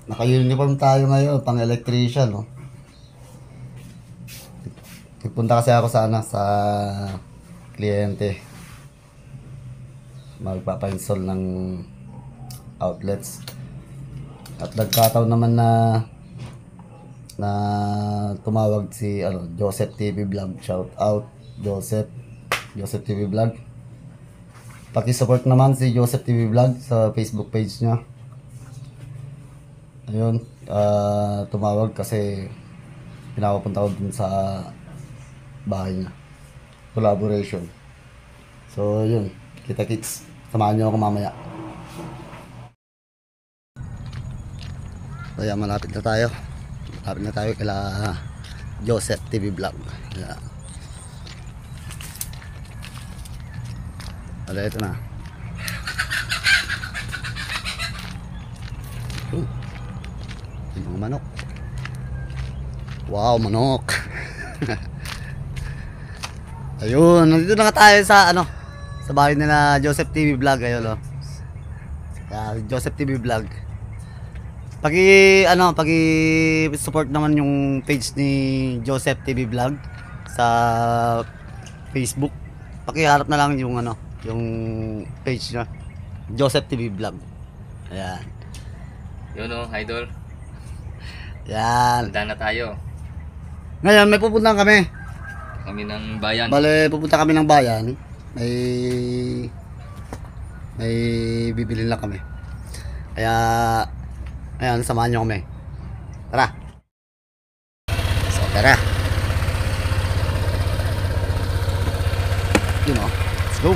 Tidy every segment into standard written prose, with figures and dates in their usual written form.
Naka-uniform tayo ngayon, pang electrician, no? Nagpunta kasi ako sa kliyente. Magpapa-install ng outlets. At nagkataon naman na tumawag si Joseph TV Vlog. Shout out Joseph TV Vlog. Paki-support naman si Joseph TV Vlog sa Facebook page niya. Ayun, tumawag kasi pinapapunta ko dun sa bahay niya. Collaboration. So, yun. Kita-kits. Samahan niyo ako mamaya. Kaya malapit na tayo. Malapit na tayo kila Joseph TV Vlog. Yeah. Wala, ito na. Yung mga manok. Wow, manok. Ayun, nandito na tayo sa sa bahay nila Joseph TV Vlog. Ayun, Joseph TV Vlog. Paki-support naman yung page ni Joseph TV Vlog sa Facebook. Paki-harap na lang yung yung page niya, Joseph TV Vlog. Ayan. Yun idol. Yan. Handa na tayo. Ngayon may pupuntahan kami. Kami ng bayan. Bale, pupunta kami ng bayan. May bibili lang kami. Kaya ayan, samahan nyo kami. Tara. So, tara. Let's go.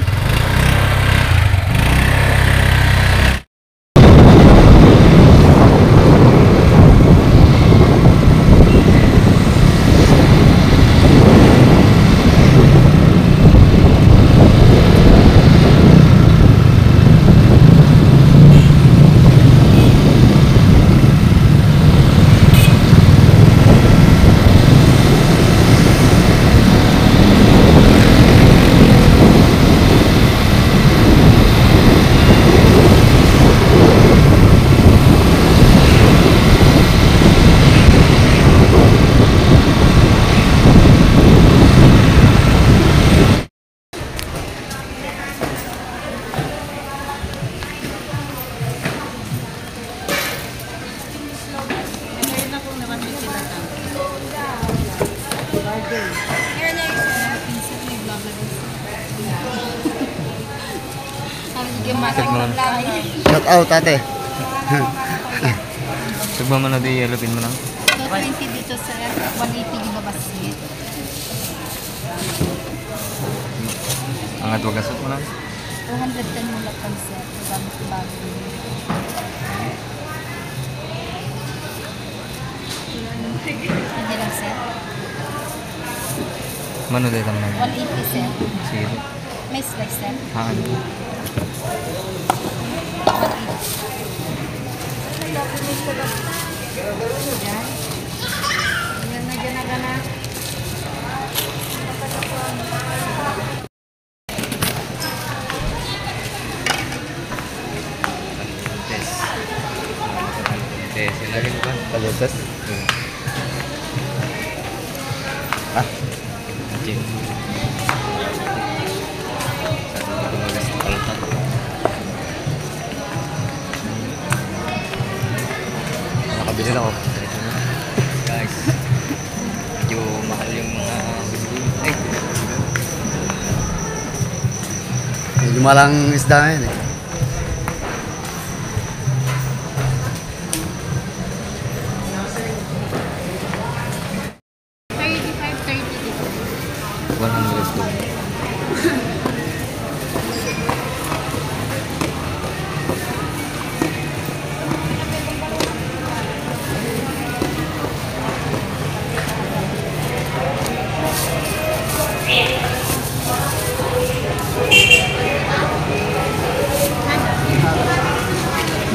Shout out ate. Sugba mo na di yelupin mo na. 220 dito sa 180 yung babasit. Angat wag asot mo na. 210 mula concept. Bago. Hindi lang set. Mano dito naman. 180 set. Sige. May slice set. Haan. Yan na gana. Sila rin ba? Palitas. Ah, Jim. Sana tumagas ng kaltat. nakabili na ako. Guys, medyo mahal yung mga bibili. Medyo malang isda ngayon eh.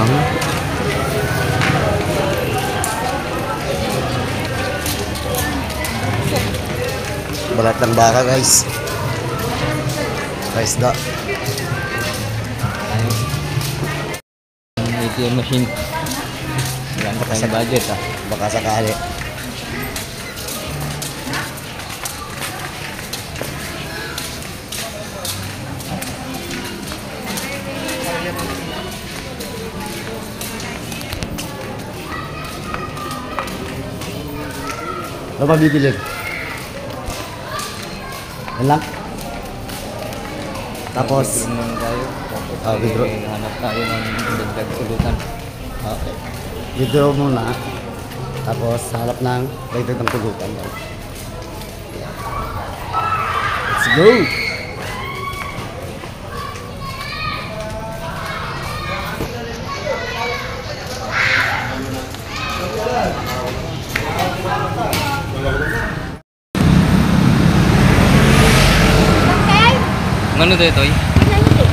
Bango. Balat ng baka guys. Isda. ATM machine. Wala Ganda pa yung budget ah. Baka sakali. Ano ba bibilin? Yan lang. Tapos, Withdraw muna tayo. Tapos withdraw. hanap tayo ng dagdag ulutan. okay. Withdraw muna. Tapos, halap ng dagdag ng tugutan. Let's go! Okay? Ano to ito? Nanti.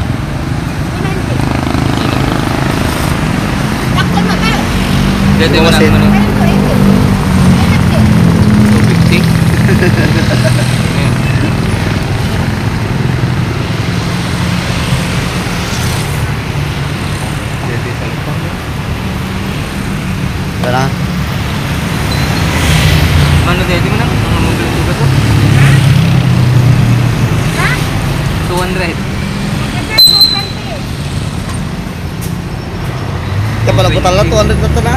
Nanti. Takot mo ba? Dito mo lang Bukasin. ano? Meron ko ito. Nanti. 250. Dito sa lupang. Tara. Ano dito mo lang? Ang mobile ko ba to? Ha? 200. Maganda po, Nanti. Ito pala ko tala, 200 na ito na.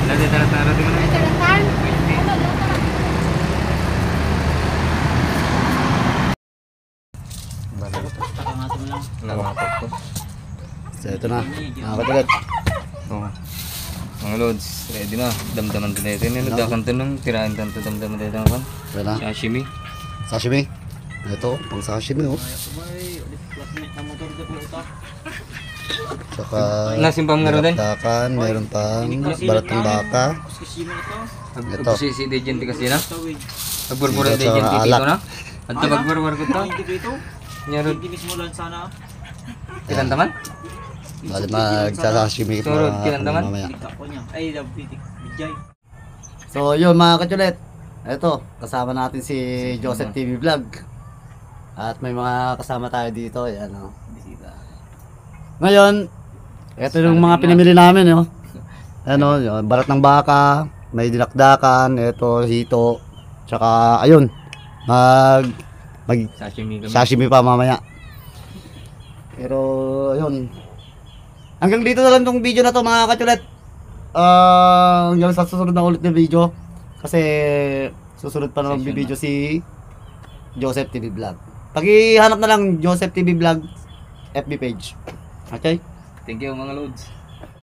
Dati tara-tara di mo na. Magandaan. Ano, dito. Nangapag ko. So, ito na. Nakakatulad. Oo. Mga lods, ready na. Damdaman din natin. Nagdakan to nung tirahin tanto damdaman din natin. Ito na. Sashimi. Sashimi. Ito, pang sashimi oh. Tsaka Nasimpam nga rin din. dakan, meron pang balat ng baka. Ito. Ito si Dejente kasi na. Nagburbura Ito, Dejente tsaka dito alak. na. At nagburbura ko to. Nyaro. mismo lang sana. Kilan taman? Bali magsasashimi Surod, kinandaman? mamaya. Ako niya. Ay, bijay. So yun mga kachulet. Ito, kasama natin si Joseph TV Vlog. At may mga kasama tayo dito. Yan o. Ngayon, ito yung mga pinamili namin. Oh. Ano, yun, balat ng baka, may dinakdakan, ito, hito. Tsaka, ayun, mag Sashimi kami. sashimi pa mamaya. Pero, ayun. Hanggang dito na lang tong video na to mga kachulet. Hanggang sa susunod na ulit na video. Kasi, susunod pa naman video si Joseph TV Vlog. Pag-ihanap na lang Joseph TV Vlog FB page. Okay? Thank you mga lods.